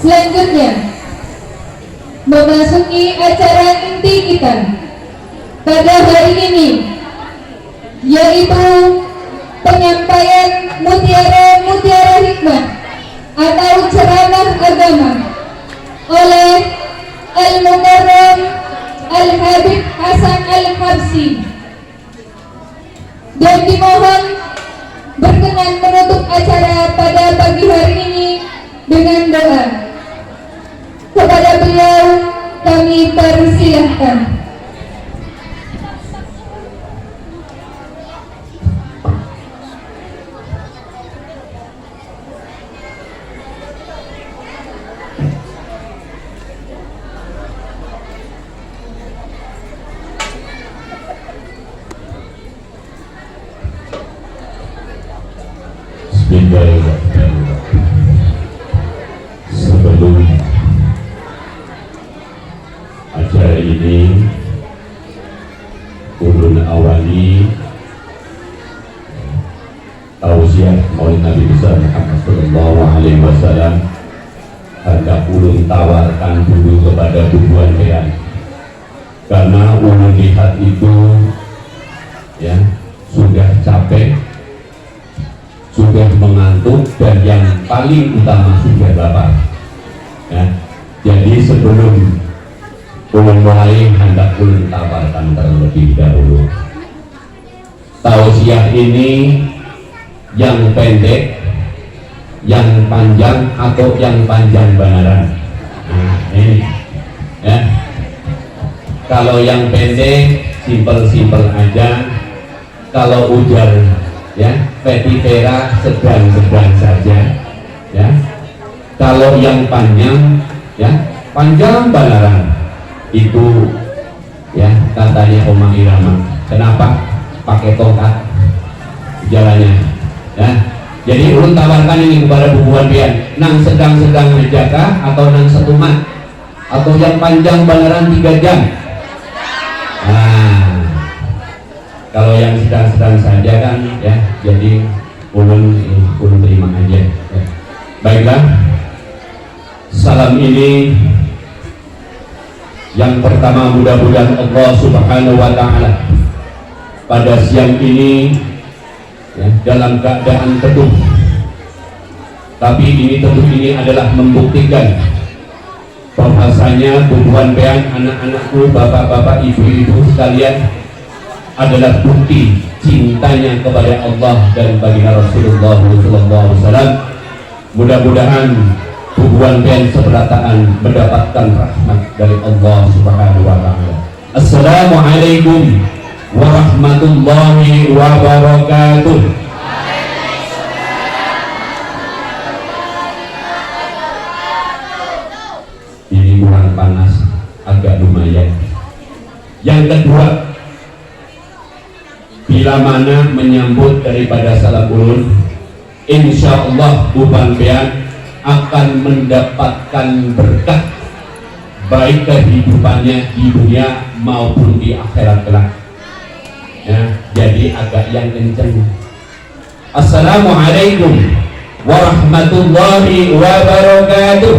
Selanjutnya, memasuki acara inti kita pada hari ini, yaitu penyampaian mutiara hikmah atau ceramah agama oleh Al-Mukarram Al-Habib Hasan Al-Habsi, dan dimohon berkenan menutup acara pada pagi hari ini dengan doa. Kepada beliau kami persilahkan. Sebelum acara ini ulun awali tausiah Maulid Nabi besar Muhammad sallallahu alaihi wasallam, hendak ulun tawarkan dulu kepada bubuan bean, karena ulun lihat itu ya sudah capek, sudah mengantuk, dan yang paling utama sudah lapar ya. Jadi sebelum ulun mulai, hendak ulun tawarkan terlebih dahulu tausiah ini, yang pendek, yang panjang, atau yang panjang beneran. Nah ini ya, kalau yang pendek simpel-simpel aja, kalau ujar ya petifera sedang-sedang saja ya. Kalau yang panjang ya panjang beneran, itu ya katanya Oma Irama, kenapa pakai tongkat jalannya ya. Jadi ulun tawarkan ini kepada bubuan pian, nang sedang-sedang aja kah, atau nang setumat, atau yang panjang beneran 3 jam. Nah kalau yang sedang-sedang saja kan ya, jadi ulun terima aja ya. Baiklah, salam ini yang pertama, mudah-mudahan Allah Subhanahu wa ta'ala pada siang ini ya, dalam keadaan teduh, tapi ini teduh ini adalah membuktikan bahwasanya bubuan bean, anak-anakku, bapak-bapak, ibu-ibu sekalian, adalah bukti cintanya kepada Allah dan baginda Rasulullah SAW. Mudah-mudahan bubuan bean seberataan mendapatkan rahmat dari Allah Subhanahu wa ta'ala. Assalamualaikum warahmatullahi wabarakatuh. Ini kurang panas, agak lumayan. Yang kedua, bila mana menyambut daripada salam ulun, insya Allah bubuan bean akan mendapatkan berkah baik kehidupannya di dunia maupun di akhirat kelak ya. Jadi agak yang kenceng. Assalamualaikum warahmatullahi wabarakatuh.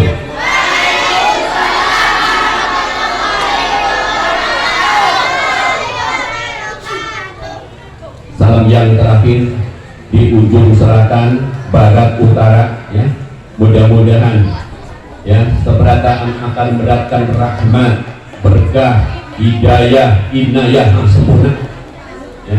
Salam yang terakhir di ujung selatan, barat, utara ya. Mudah-mudahan ya seberataan akan mendapatkan rahmat, berkah, hidayah, inayah yang sempurna ya,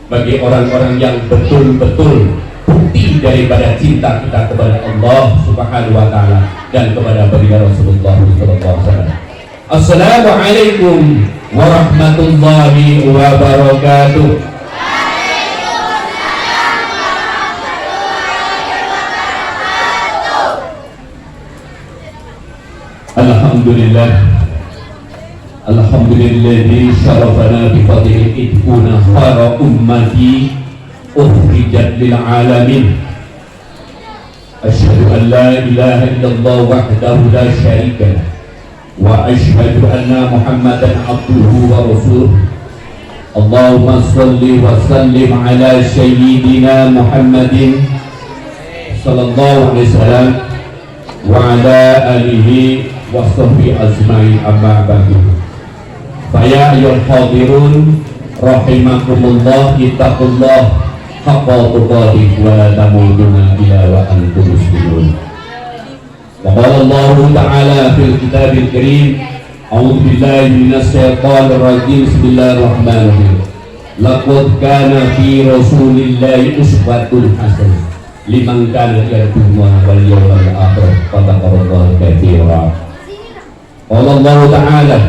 bagi orang-orang yang betul-betul bukti daripada cinta kita kepada Allah Subhanahu wa ta'ala dan kepada baginda Rasulullah SAW. Assalamualaikum warahmatullahi wabarakatuh. Alhamdulillah, alhamdulilladzi syarafana bi fadlihi idkuna khara ummati ukhrijat lil alamin. Asyhadu an la ilaha illallah wahdahu la syarika lah, wa asyhadu anna Muhammadan abduhu wa rasuluh. Allahumma shalli wa sallim ala sayyidina Muhammadin sallallahu alaihi wasallam wa ala alihi wa sahbihi ajma'in amma ba'du. Faya ayyuhal hadirun rahimakumullah, ittaqullah haqqa tuqatih wa la tamutunna illa wa antum muslimun. Wa qala Allah ta'ala fil kitabil karim, a'udzu billahi minasy syaithanir rajim, bismillahirrahmanirrahim. Laqad kana fi rasulillahi uswatun hasanah liman kana yarjullaha wal yawmal akhir wa dzakarallaha katsiran. Qala Allah ta'ala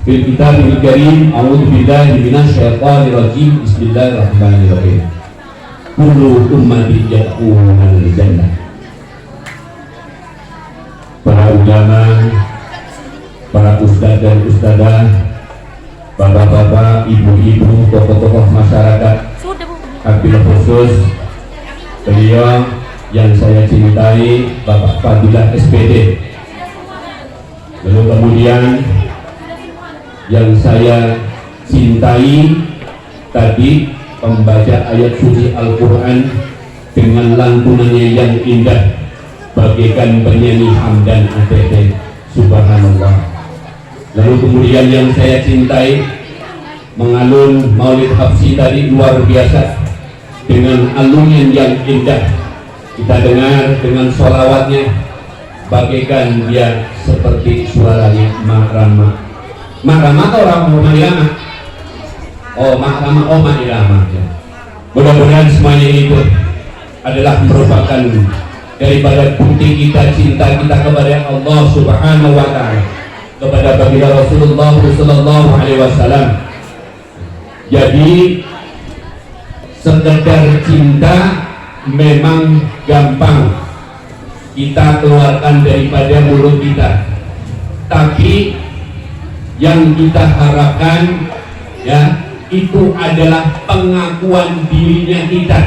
fil kitabil karim, a'udzu billahi minasy syaithanir rajim, bismillahirrahmanirrahim. Kullu ummati yadkhuluna al-jannah. Para ulama, para ustadz dan ustadzah, bapak-bapak, ibu-ibu, tokoh-tokoh masyarakat, wabil khusus beliau yang saya cintai, Bapak Fadilah SPD. Lalu kemudian yang saya cintai tadi pembaca ayat suci Al-Quran dengan lantunannya yang indah bagaikan penyanyi Hamdan ATT, subhanallah. Lalu kemudian yang saya cintai mengalun maulid habsi tadi luar biasa dengan alunnya yang indah. Kita dengar dengan sholawatnya bagaikan dia seperti suaranya Mak Rama. Mak Rama atau Mak Irama? Oh, Mak Rama, oh Mak Irama ya. Mudah-mudahan semuanya itu adalah merupakan daripada bukti kita cinta kita kepada Allah Subhanahu wa ta'ala, kepada baginda Rasulullah sallallahu alaihi wasallam. Jadi sekedar cinta memang gampang kita keluarkan daripada mulut kita, tapi yang kita harapkan ya itu adalah pengakuan dirinya kita.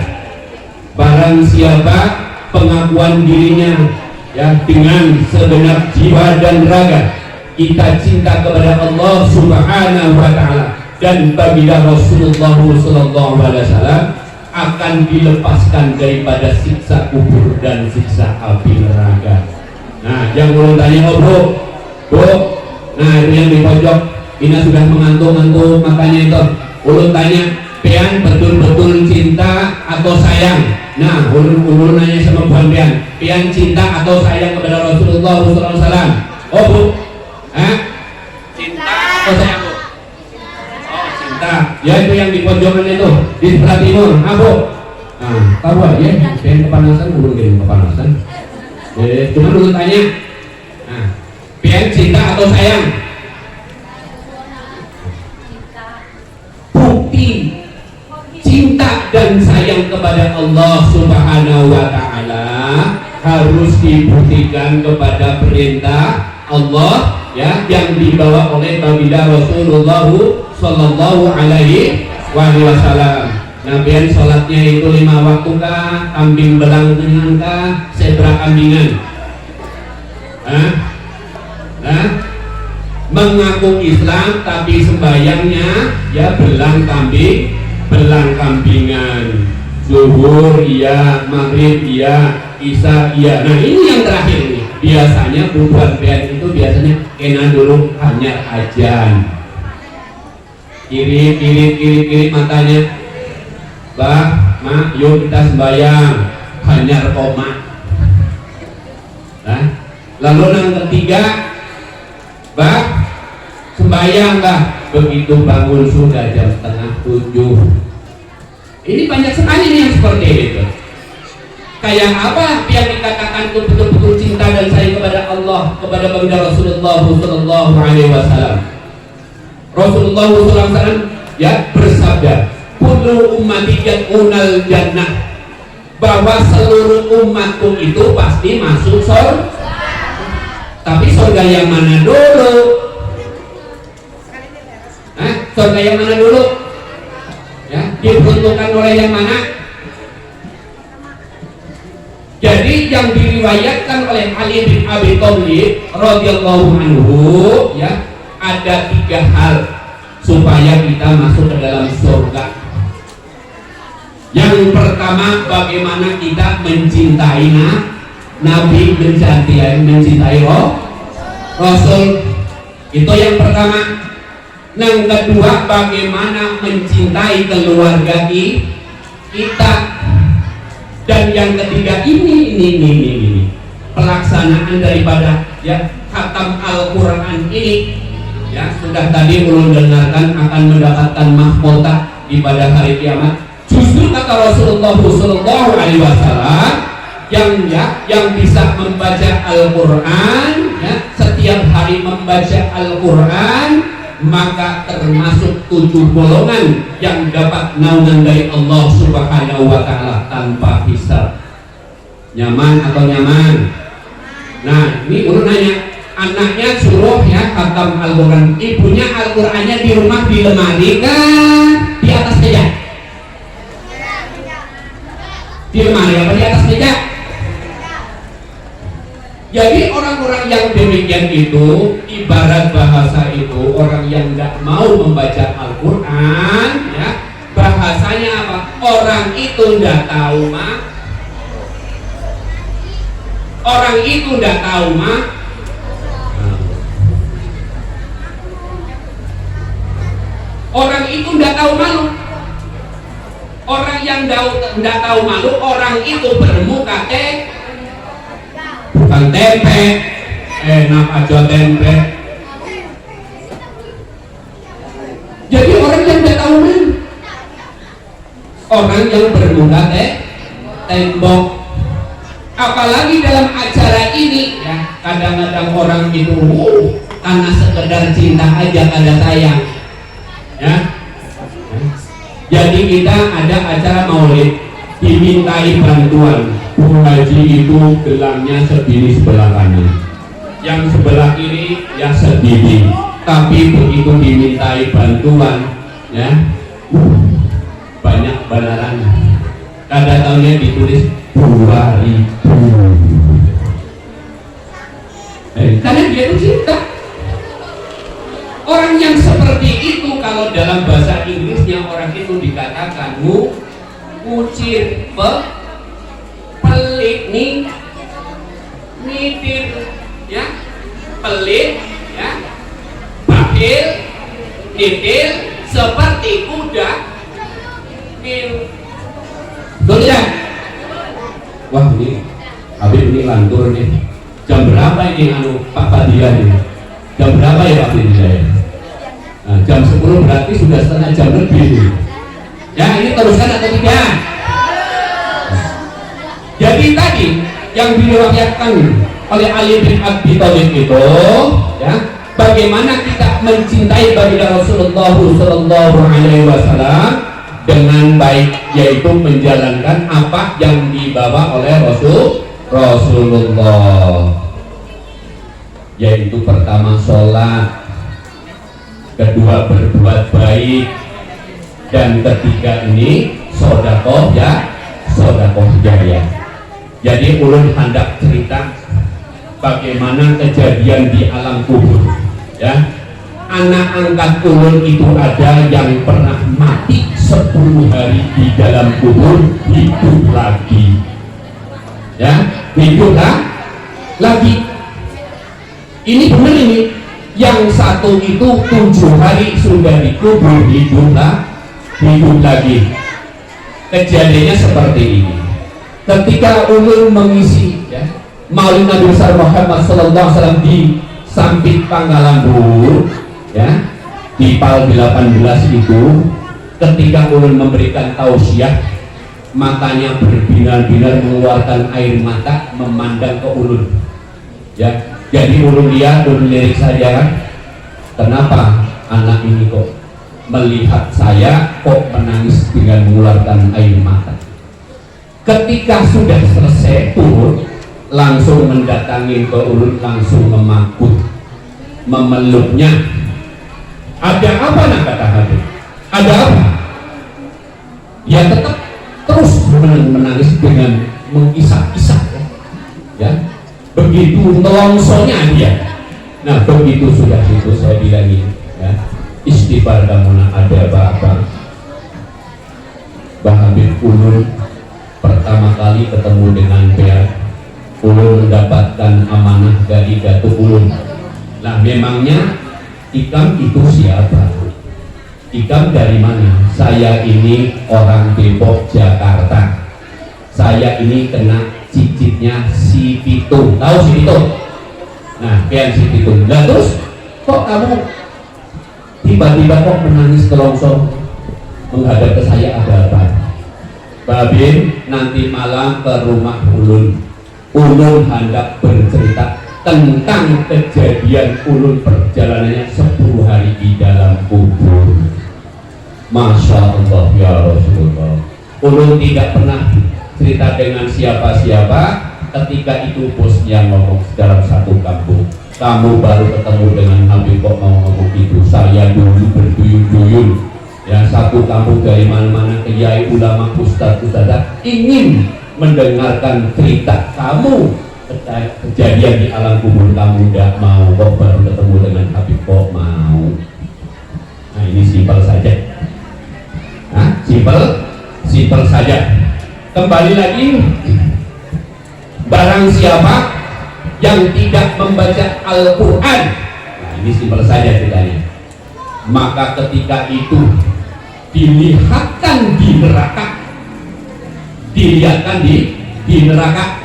Barang siapa pengakuan dirinya ya dengan segenap jiwa dan raga, kita cinta kepada Allah Subhanahu wa ta'ala dan baginda Rasulullah sallallahu alaihi wasallam, akan dilepaskan daripada siksa kubur dan siksa api neraka. Nah, yang ulun tanya, oh bro, nah itu yang di pojok ini sudah mengantuk-ngantuk, makanya itu ulun tanya, pian betul-betul cinta atau sayang? Nah, ulun nanya sama buan pian cinta atau sayang kepada Rasulullah sallallahu alaihi wasallam? Oh bu, cinta atau sayang bu? Ya itu yang di pojokan itu di sebelah timur, bu. Nah, tahu ya, yang kepanasan, belum gini kepanasan. Cuma dulu tanya, nah, pian cinta atau sayang? Bukti cinta dan sayang kepada Allah Subhanahu wa ta'ala harus dibuktikan kepada perintah Allah ya yang dibawa oleh baginda Rasulullah sallallahu alaihi wasallam. Nabian sholatnya itu 5 waktu kah, kambing belang kah, zebra kambingan? Mengaku Islam tapi sembayangnya ya belang kambingan. Zuhur iya, maghrib iya, isya iya. Nah ini yang terakhir nih. Biasanya bukan itu biasanya kena dulu hanya ajan. Kiri matanya. Bah, mak, yuk kita sembayang. Hanya koma. Nah, lalu yang ketiga, bah, sembayang bah. Begitu bangun sudah jam 6:30. Ini banyak sekali nih yang seperti itu. Kayak apa yang dikatakan itu betul-betul cinta dan sayang kepada Allah, kepada baginda Rasulullah sallallahu alaihi wasallam. Rasulullah sallallahu alaihi wasallam ya bersabda, kullu ummati yadkhulul jannah, bahwa seluruh umatku itu pasti masuk surga. Tapi surga yang mana dulu? Surga yang mana dulu? Ya, diperuntukkan oleh yang mana? Jadi yang diriwayatkan oleh Ali bin Abi Thalib radhiyallahu anhu ya, ada 3 hal supaya kita masuk ke dalam surga. Yang pertama, bagaimana kita mencintai Nabi mencintai Rasul. Itu yang pertama. Yang kedua, bagaimana mencintai keluarga kita. Dan yang ketiga ini pelaksanaan daripada ya khatam Al-Quran ini ya sudah tadi ulun dengarkan akan mendapatkan mahkota di pada hari kiamat. Justru kata Rasulullah Shallallahu Alaihi Wasallam yang bisa membaca Al-Quran ya, setiap hari membaca Al-Quran maka termasuk 7 golongan yang dapat naungan dari Allah Subhanahu wa Ta'ala tanpa hisab. Nyaman atau nyaman? Nah, ini ulun nanya, anaknya suruh ya khatam Al-Quran, ibunya Al-Qurannya di rumah di lemari kan di atas meja? Di lemari apa di atas meja? Jadi orang-orang yang demikian itu ibarat bahasa itu orang yang tidak mau membaca Al-Quran ya, bahasanya apa? Orang itu tidak tahu mah, orang itu tidak tahu mah, orang itu tidak tahu malu. Orang yang tidak tahu malu, orang itu bermuka bukan tempe, enak aja tempe. Jadi orang yang tidak tahu malu, orang yang bermuka tembok. Apalagi dalam acara ini ya, kadang-kadang orang itu karena sekedar cinta aja kada sayang ya. Jadi kita ada acara maulid dimintai bantuan. Bu Haji itu gelangnya segini sebelah kanan, yang sebelah kiri ya segini. Tapi begitu dimintai bantuan ya banyak banaran. Kada tahunya ditulis 2.000. Karena dia itu cinta. Orang yang seperti itu kalau dalam bahasa Inggrisnya orang itu dikatakan mucir, pelit nih, nitir ya, pelit ya, bakhil, nitir, seperti kuda betul ya? Wah ini Habib ini lantur nih. Jam berapa ini Pak Fadilah ini? Jam berapa ya Pak Fadilah? Nah, jam 10 berarti sudah setengah jam lebih. Ya ini teruskan atau tidak? Jadi tadi yang diriwayatkan oleh Ali bin Abi Thalib itu ya, bagaimana kita mencintai baginda Rasulullah Sallallahu Alaihi Wasallam dengan baik, yaitu menjalankan apa yang dibawa oleh Rasulullah, yaitu pertama sholat, kedua berbuat baik, dan ketiga ini sodakoh ya, sodakoh jariah. Jadi ulun hendak cerita bagaimana kejadian di alam kubur ya. Anak angkat ulun itu ada yang pernah mati 10 hari di dalam kubur, hidup lagi ya, hidup lagi. Ini benar ini. Yang satu itu 7 hari sudah dikubur, hidup lagi. Kejadiannya seperti ini. Ketika ulun mengisi ya, Maulid Nabi besar Muhammad Sallallahu Alaihi Wasallam di Sampit Panggalambu ya, di PAL 18 itu, ketika ulun memberikan tausiah, matanya berbinar-binar mengeluarkan air mata memandang ke ulun ya. Jadi ulun lirik saja kan, kenapa anak ini kok melihat saya kok menangis dengan mengeluarkan air mata. Ketika sudah selesai turun, langsung mendatangi ke ulun, langsung memeluknya. Ada apa nak kata Habib? Ada apa? Ya tetap terus menangis dengan mengisah-isah ya. Begitu nelongsonya dia. Nah begitu sudah itu saya bilangin ya, istighfar kamu ada apa-apa. Bah Habib ulun pertama kali ketemu dengan Bea ulun mendapatkan amanah dari Datuk Ulun. Nah, memangnya Ikam itu siapa? Ikam dari mana? Saya ini orang Depok, Jakarta. Saya ini kena cicitnya si Pitung. Tahu si Pitung? Nah, kian si Pitung. Nah, terus kok kamu tiba-tiba kok menangis kelongsong menghadap ke saya, ada apa? Babin nanti malam ke rumah Ulun. Ulun hendak bercerita tentang kejadian Ulun perjalanannya 10 hari di dalam kubur. Masya Allah ya Rasulullah. Ulun tidak pernah cerita dengan siapa-siapa. Ketika itu bosnya ngomong dalam satu kampung, kamu baru ketemu dengan Habib kok mau ngomong itu. Saya dulu berduyun-duyun ya, satu kampung dari mana-mana, kiai, ulama, ustadz ingin mendengarkan cerita kamu kejadian di alam kubur. Kamu tidak mau, kok baru ketemu dengan Habib kok mau. Nah, ini simpel saja. Nah, simpel saja. Kembali lagi, barang siapa yang tidak membaca Al-Quran, nah ini simpel saja ceritanya, maka ketika itu dilihatkan di neraka, di neraka,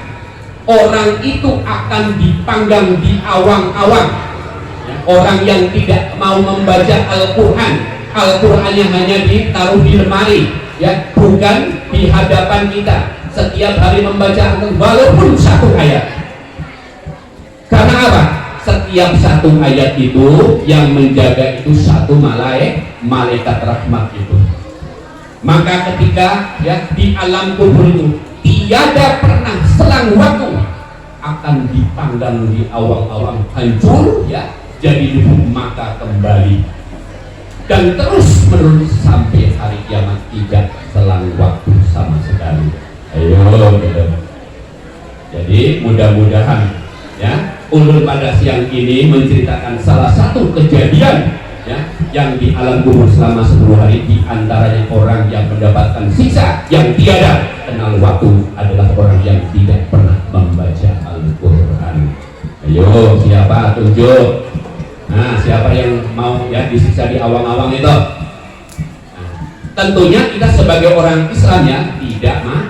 orang itu akan dipanggang di awang-awang. Ya, orang yang tidak mau membaca Al-Quran, Al-Qurannya hanya ditaruh di lemari, ya, bukan di hadapan kita setiap hari membaca walaupun satu ayat. Karena apa? Setiap satu ayat itu yang menjaga itu satu malaikat rahmat itu. Maka ketika ya di alam kubur itu tiada pernah selang waktu akan dipanggang di awang-awang hancur ya, jadi debu, maka kembali dan terus menerus sampai hari kiamat, tidak selang waktu sama sekali. Ayo, jadi mudah-mudahan ya Ulun pada siang ini menceritakan salah satu kejadian ya yang di alam kubur selama 10 hari. Di antaranya orang yang mendapatkan siksa yang tiada kenal waktu adalah orang yang tidak pernah membaca Al-Quran. Ayo, siapa tunjuk? Nah, siapa yang mau ya disiksa di awang-awang itu? Nah, tentunya kita sebagai orang Islam ya tidak mau.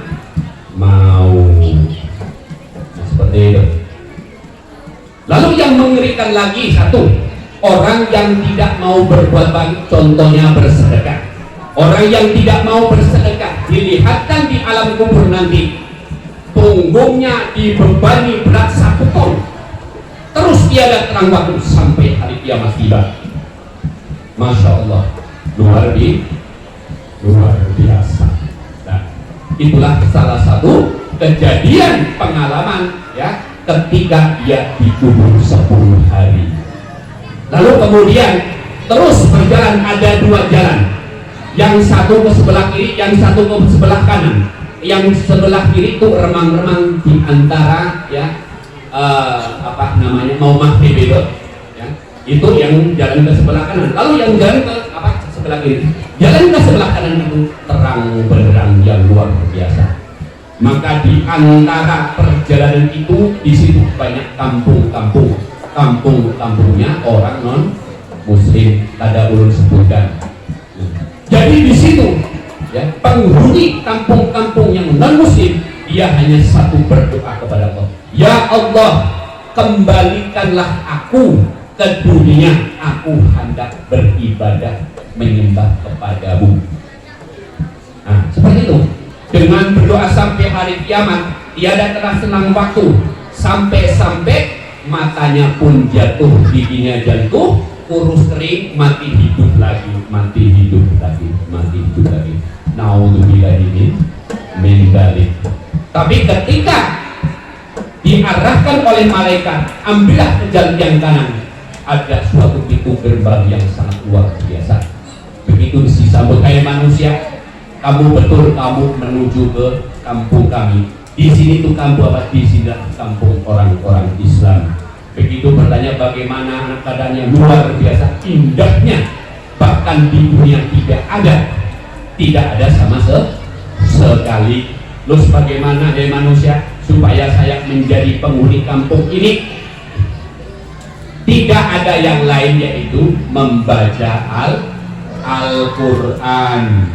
Nah, seperti itu. Lalu yang mengerikan lagi satu, orang yang tidak mau berbuat baik, contohnya bersedekah. Orang yang tidak mau bersedekah dilihatkan di alam kubur nanti, punggungnya dibebani berat 1 ton, terus tiada terang waktu sampai hari kiamat tiba. Masya Allah, luar biasa. Nah, itulah salah satu kejadian pengalaman ya ketika dia dikubur 10 hari. Lalu kemudian terus berjalan, ada 2 jalan, yang satu ke sebelah kiri, yang satu ke sebelah kanan. Yang sebelah kiri itu remang-remang di antara ya apa namanya mau maghrib itu ya, itu yang jalan ke sebelah kanan. Lalu yang jalan ke apa sebelah kiri, jalan ke sebelah kanan itu terang benderang yang luar biasa. Maka di antara perjalanan itu di situ banyak kampung-kampungnya orang non muslim, ada ulun sebutkan. Jadi di situ ya penghuni kampung-kampung yang non muslim, dia hanya satu berdoa kepada Allah, ya Allah, kembalikanlah aku ke dunia, aku hendak beribadah menyembah kepadamu. Nah, seperti itu. Dengan berdoa sampai hari kiamat, tiada kena selang waktu, sampai matanya pun jatuh, giginya jatuh, kurus kering, mati hidup lagi. Naudzubillah min dzalik. Tapi ketika diarahkan oleh malaikat, ambillah ke jalan yang kanan, ada suatu pintu gerbang yang sangat luar biasa. Begitu disambut kayak manusia, kamu betul kamu menuju ke kampung kami. Di sini tuh kampung apa? Di sini kampung orang-orang Islam. Begitu bertanya bagaimana keadaannya, luar biasa indahnya. Bahkan di dunia tidak ada sama sekali. Terus bagaimana dari manusia? supaya saya menjadi penghuni kampung ini tidak ada yang lain, yaitu membaca Al-Quran.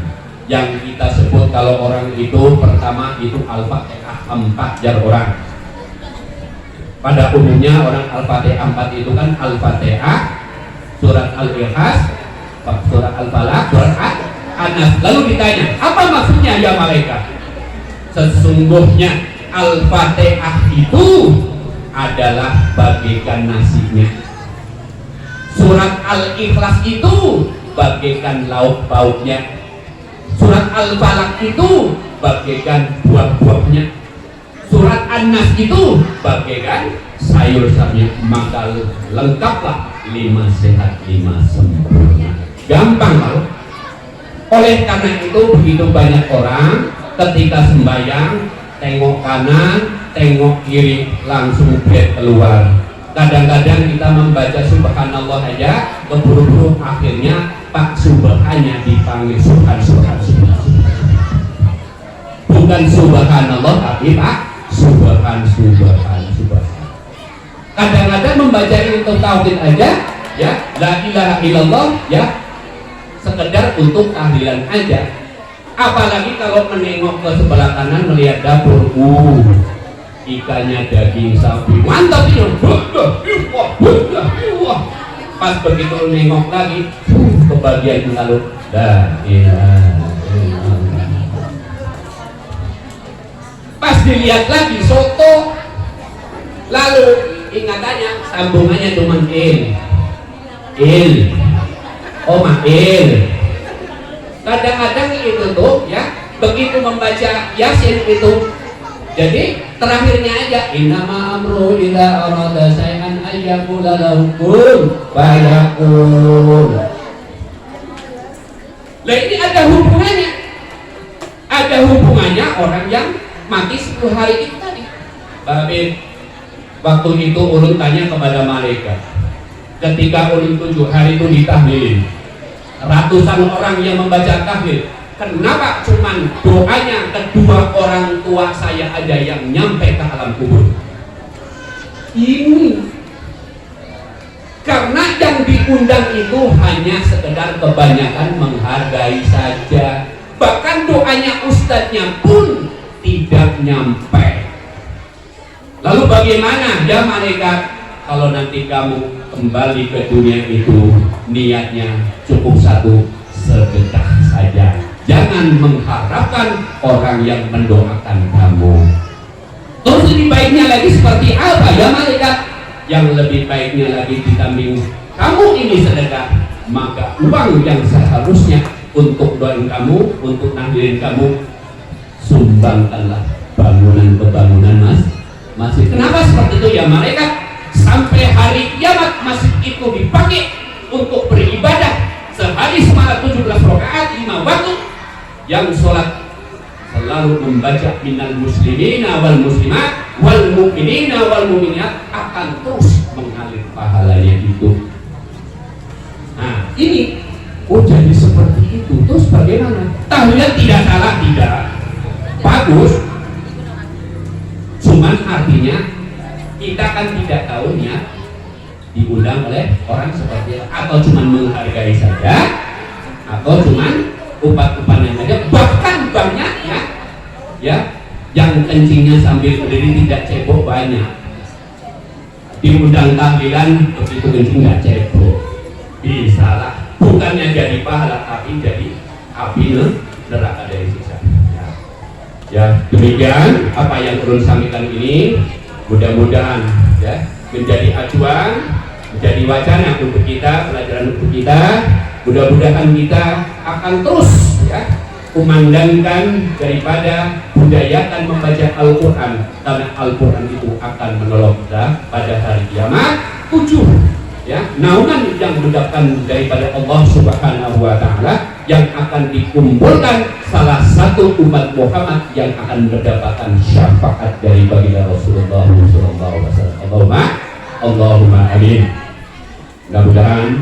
Yang kita sebut kalau orang itu pertama itu Al-Fatihah 4 jar orang. Pada umumnya orang Al-Fatihah 4 itu kan Al-Fatihah, surat Al-Ikhlas, surat Al-Falaq, surat An-Nas. Lalu ditanya, apa maksudnya ya malaikat? Sesungguhnya Al-Fatihah itu adalah bagaikan nasinya. Surat Al-Ikhlas itu bagaikan lauk pauknya. Surat Al-Falaq itu bagaikan buah-buahnya. Surat An-Nas itu bagaikan sayur-sayurnya. Maka lengkaplah 5 sehat 5 sempurna. Gampang loh. Oleh karena itu begitu banyak orang ketika sembahyang tengok kanan, tengok kiri, langsung bed keluar. Kadang-kadang kita membaca subhanallah aja keburu-buru, akhirnya Pak subhannya dipanggil subhan. Bukan subhanallah tapi Pak subhan. Kadang-kadang membaca itu tauhid aja ya, la ilaha illallah ya, sekedar untuk tahlilan aja. Apalagi kalau menengok ke sebelah kanan melihat dapur, ikannya daging sapi, mantap ini, wah. Pas begitu nengok lagi ke bagian lalu, pas dilihat lagi soto, lalu ingatannya sambungannya cuma il. Kadang-kadang itu tuh ya, begitu membaca Yasin itu, jadi terakhirnya aja innama amru idza arada syai'an ayyaqula lahu kun fayakun. Lah ini ada hubungannya orang yang mati 10 hari itu tadi. Babin, waktu itu ulun tanya kepada malaikat, ketika ulun 7 hari itu ditahlil, ratusan orang yang membaca tahlil, kenapa cuman doanya kedua orang tua saya aja yang nyampe ke alam kubur? Ini karena yang diundang itu hanya sekedar kebanyakan menghargai saja, bahkan doanya ustadznya pun tidak nyampe. Lalu bagaimana ya malaikat kalau nanti kamu kembali ke dunia itu niatnya cukup 1 sedekah saja, jangan mengharapkan orang yang mendoakan kamu. Terus lebih baiknya lagi seperti apa ya malaikat? Yang lebih baiknya lagi ditambing kamu ini sedekah, maka uang yang seharusnya untuk doain kamu, untuk nahdilin kamu, sumbangkanlah bangunan masjid. Kenapa seperti itu ya malaikat? Sampai hari kiamat masjid itu dipakai untuk beribadah sehari semalam 17 rakaat 5 waktu, yang sholat selalu membaca minal muslimina wal muslimat wal mu'minina wal mu'minat, akan terus mengalir pahalanya itu. Nah ini jadi seperti itu. Terus bagaimana? Tahlilan tidak salah, tidak bagus, cuman artinya kita kan tidak tahu niat diundang oleh orang seperti itu, atau cuman menghargai saja, atau cuman umpan-umpannya saja. Bahkan banyak ya yang kencingnya sambil berdiri tidak cebok banyak. Diundang tahlilan begitu kencing nggak cebok, bisa lah, bukannya jadi pahala tapi jadi api neraka dari siksa. Ya demikian apa yang ulun sampaikan ini, mudah-mudahan ya menjadi acuan, menjadi wacana untuk kita, pelajaran untuk kita. Mudah-mudahan kita akan terus ya kumandangkan daripada budayakan membaca Al-Quran, karena Al-Quran itu akan menolong kita pada hari kiamat. 7 ya naungan yang mendapatkan daripada Allah Subhanahu wa Ta'ala, yang akan dikumpulkan salah satu umat Muhammad yang akan mendapatkan syafaat dari baginda Rasulullah SAW. Allahumma amin. Mudah-mudahan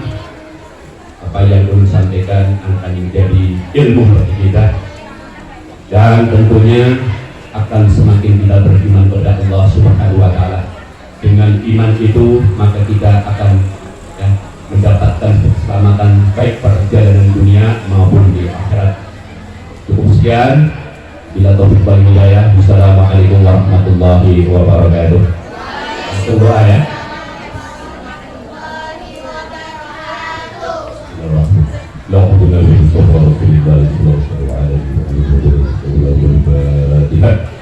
apa yang belum sampaikan akan menjadi ilmu bagi kita, dan tentunya akan semakin kita beriman kepada Allah Subhanahu wa taala. Dengan iman itu maka kita akan ya, mendapatkan keselamatan baik perjalanan dunia maupun di akhirat. Cukup sekian, bila taufik wal hidayah. Wassalamualaikum warahmatullahi wabarakatuh. Doa ya.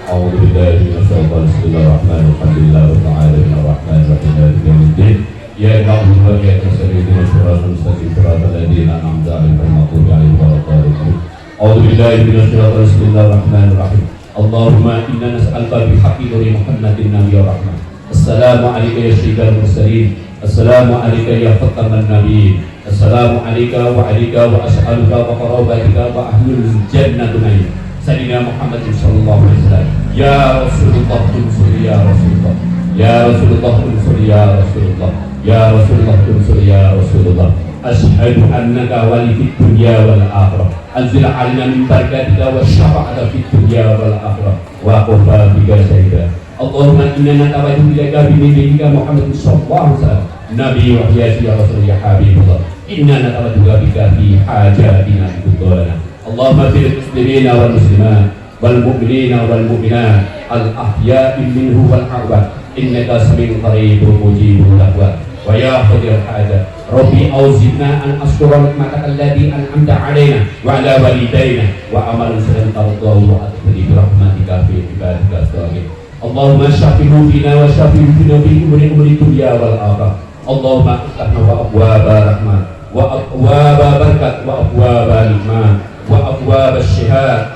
أعوذ بالله من الشيطان بسم الله الرحمن الرحيم الحمد لله رب العالمين الرحمن الرحيم مالك يوم الدين إياك نعبد وإياك نستعين اهدنا الصراط المستقيم صراط الذين أنعمت عليهم غير المغضوب عليهم ولا الضالين أعوذ بالله من الشيطان بسم الله الرحمن الرحيم اللهم إنا نسألك بحق نور محمد النبي الرحمن السلام عليك يا سيد المرسلين السلام عليك يا ختم النبيين السلام عليك وعليك وأسألك وقرابتك وأهل الجنة معين سيدنا محمد صلى الله عليه وسلم يا رسول الله انصر يا رسول الله يا رسول الله انصر يا رسول الله يا رسول الله انصر يا رسول الله أشهد أنك ولي في الدنيا والآخرة أنزل علينا من بركاتك والشفاعة في الدنيا والآخرة وكفى بك شهيدا اللهم إنا نتوجه إليك بنبيك محمد صلى الله عليه وسلم نبي وحياتي يا رسول يا حبيب الله إنا نتوجه بك في حاجاتنا بطولنا اللهم اغفر للمسلمين والمسلمات والمؤمنين والمؤمنات الأحياء منه والأموات إنك سميع قريب مجيب الدعوات ويا قدير الحاجة ربي أوزدنا أن أشكر نعمتك التي أنعمت علينا وعلى والدينا وعمل سلم ترضاه وأدخلني برحمتك في عبادك الصالحين اللهم شفه فينا وشفه فينا في أمور الدنيا والآخرة اللهم افتح أبواب رحمة وأبواب بركة وأبواب الإيمان وأبواب الشهاد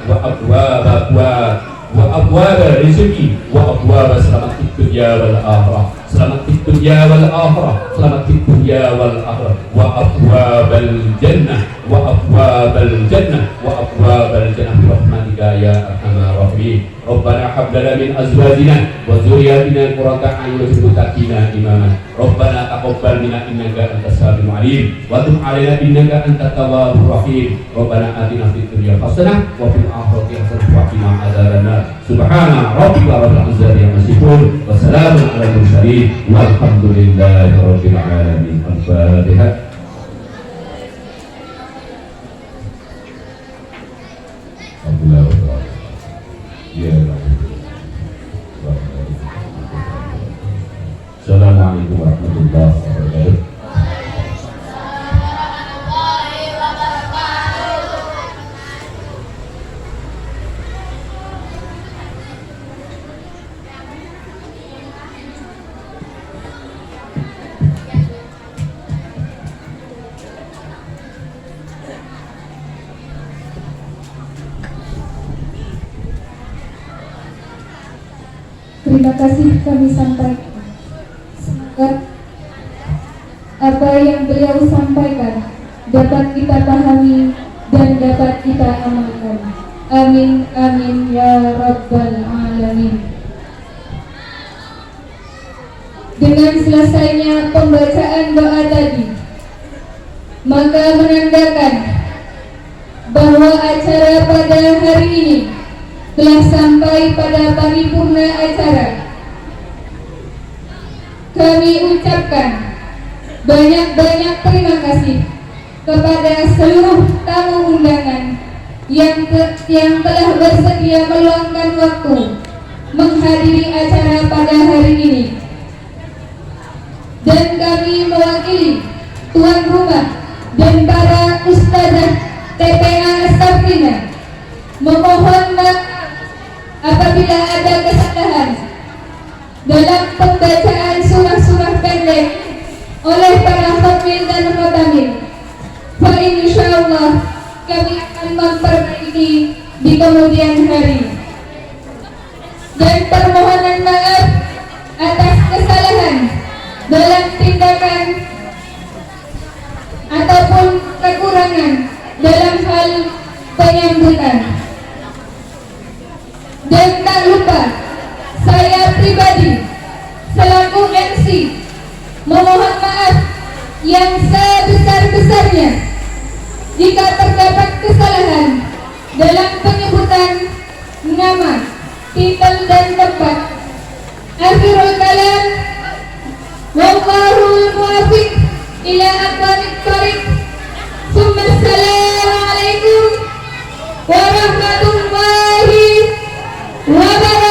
وأبواب الرزق وأبواب سلامة في الدنيا والآخرة سلامة في الدنيا والآخرة سلامة في الدنيا والآخرة وأبواب الجنة وأبواب الجنة وأبواب الجنة برحمتك يا أرحم الراحمين ربنا هب لنا من أزواجنا وذرياتنا قرة أعين واجعلنا للمتقين إماما ربنا تقبل منا إنك أنت السميع العليم وتب علينا إنك أنت التواب الرحيم ربنا آتنا في الدنيا حسنة وفي الآخرة حسنة وقنا عذاب النار سبحان ربك رب العزة عما يصفون وسلام على المرسلين والحمد لله رب العالمين. الفاتحة. Assalamualaikum warahmatullahi wabarakatuh. Terima kasih kami sampaikan. Semoga apa yang beliau sampaikan dapat kita pahami dan dapat kita amalkan. Amin amin ya rabbal alamin. Dengan selesainya pembacaan doa tadi, maka menandakan bahwa acara pada hari ini telah sampai pada paripurna acara. Kami ucapkan banyak-banyak terima kasih kepada seluruh tamu undangan yang telah bersedia meluangkan waktu menghadiri acara pada hari ini. Dan kami mewakili tuan rumah dan para ustazah TPA Safina memohon maaf apabila ada kesalahan dalam pembacaan surah-surah pendek oleh para khatib dan khatamil. Fa insyaallah kami akan memperbaiki di kemudian hari. Dan permohonan maaf atas kesalahan dalam tindakan ataupun kekurangan dalam hal penyambutan. Dan tak lupa, saya pribadi selaku MC memohon maaf yang sebesar-besarnya jika terdapat kesalahan dalam penyebutan nama, titel dan tempat. Akhirul kalam, wallahul muwaffiq ila aqwamit thoriq. Assalamualaikum warahmatullahi wabarakatuh.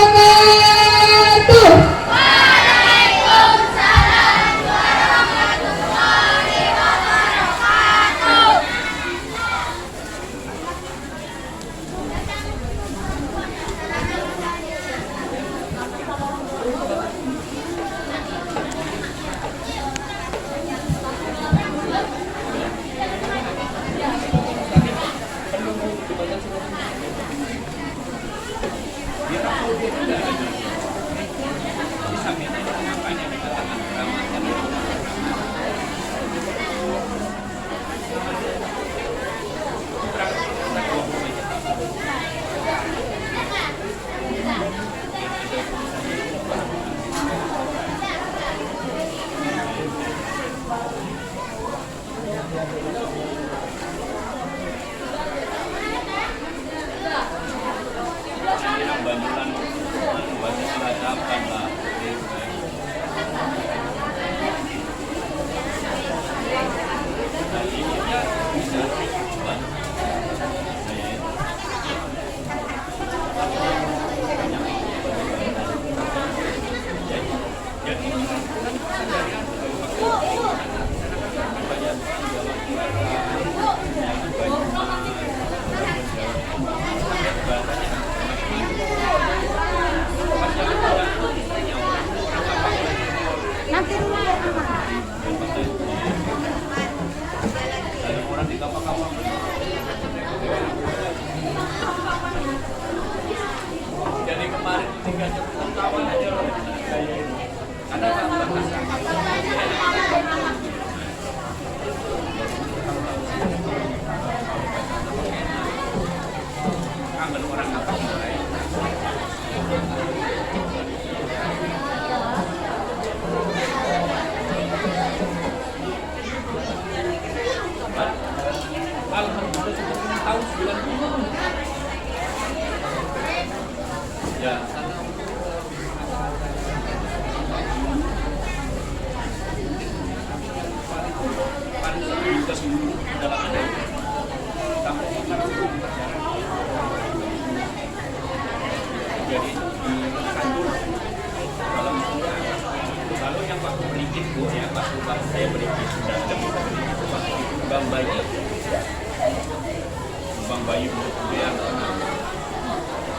Bang Bayu yang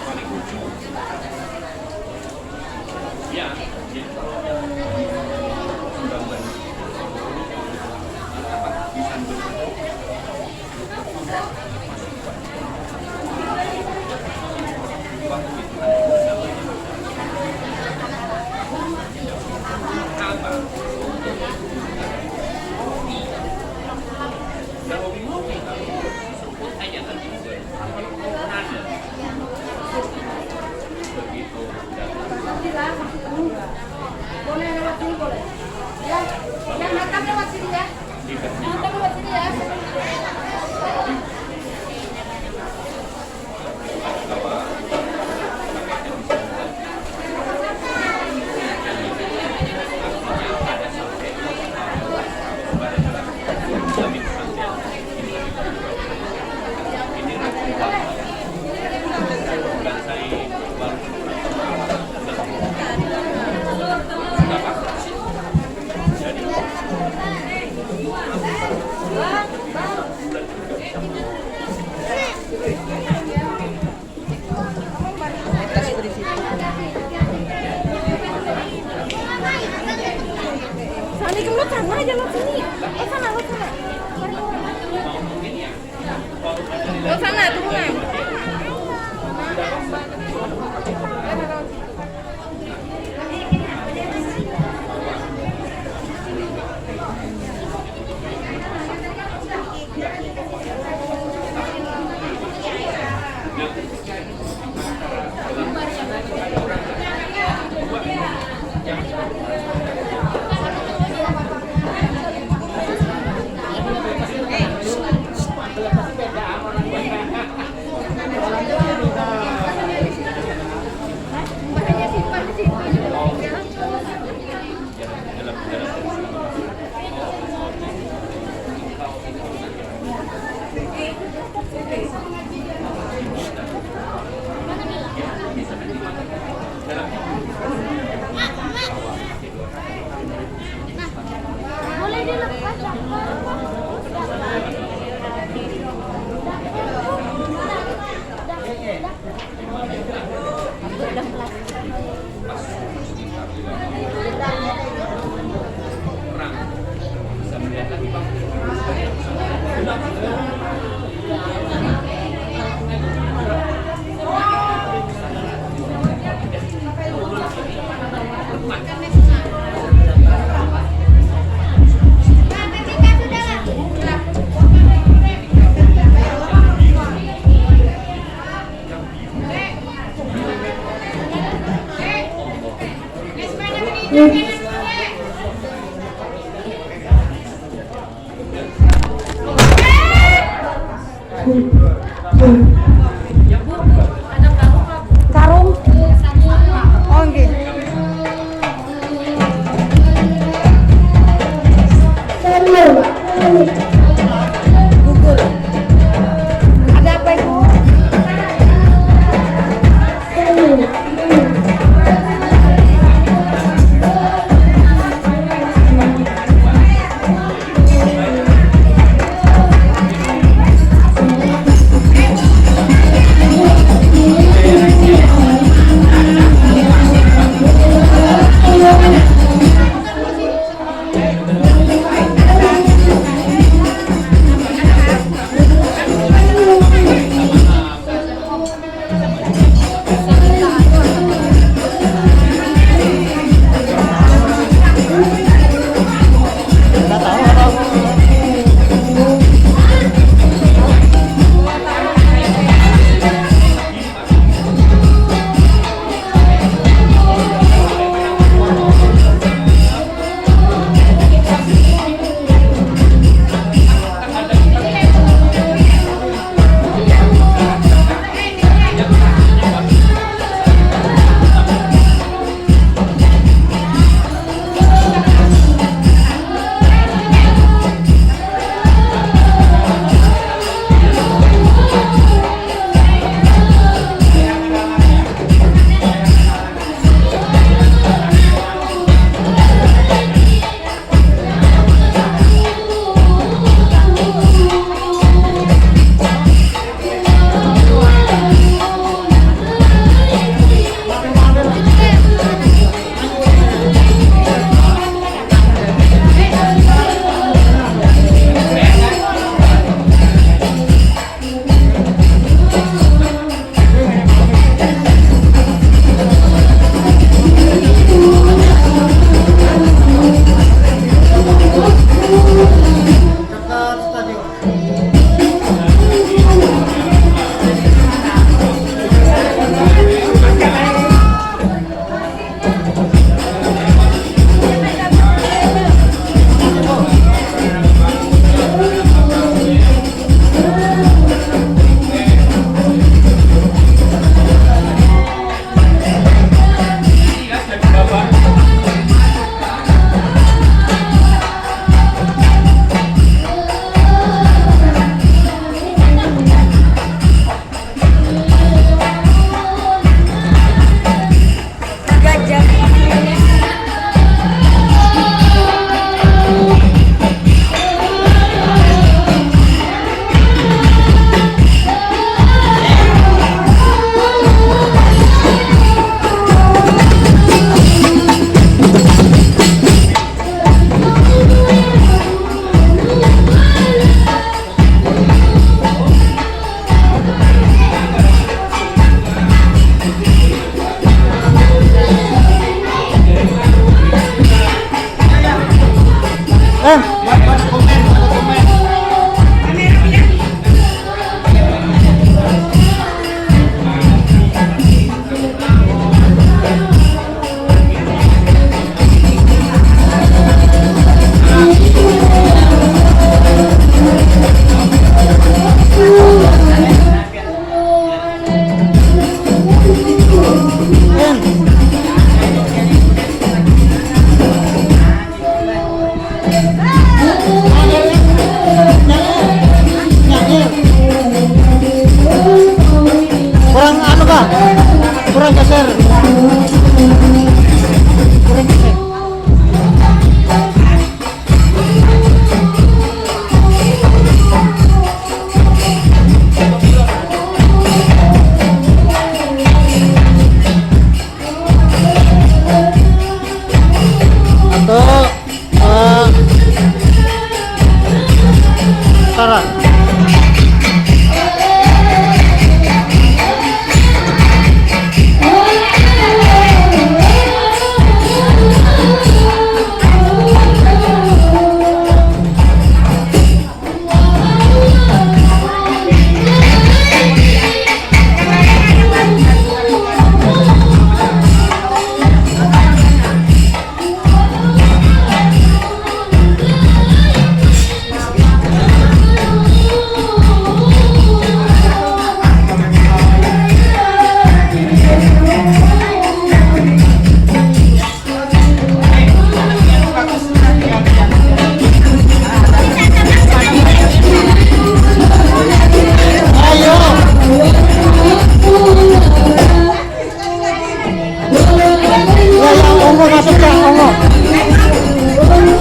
paling lucu ya, jadi kalau yang Bang Bayu apa disandung waktu itu apa dan hobi-hobi sebut aja kan nada begitu boleh lewat sini boleh ya, yang datang lewat sini ya, yang datang lewat sini ya. Sani keluar sana aja lo sini. Oh sana, lo sana. Lo sana turun. Karung. Oh, nggih. Google. Ada apa, Ibu?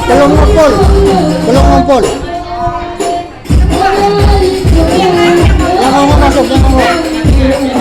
Belum ngumpul. Belum ngumpul. Yang mau masuk, yang mau.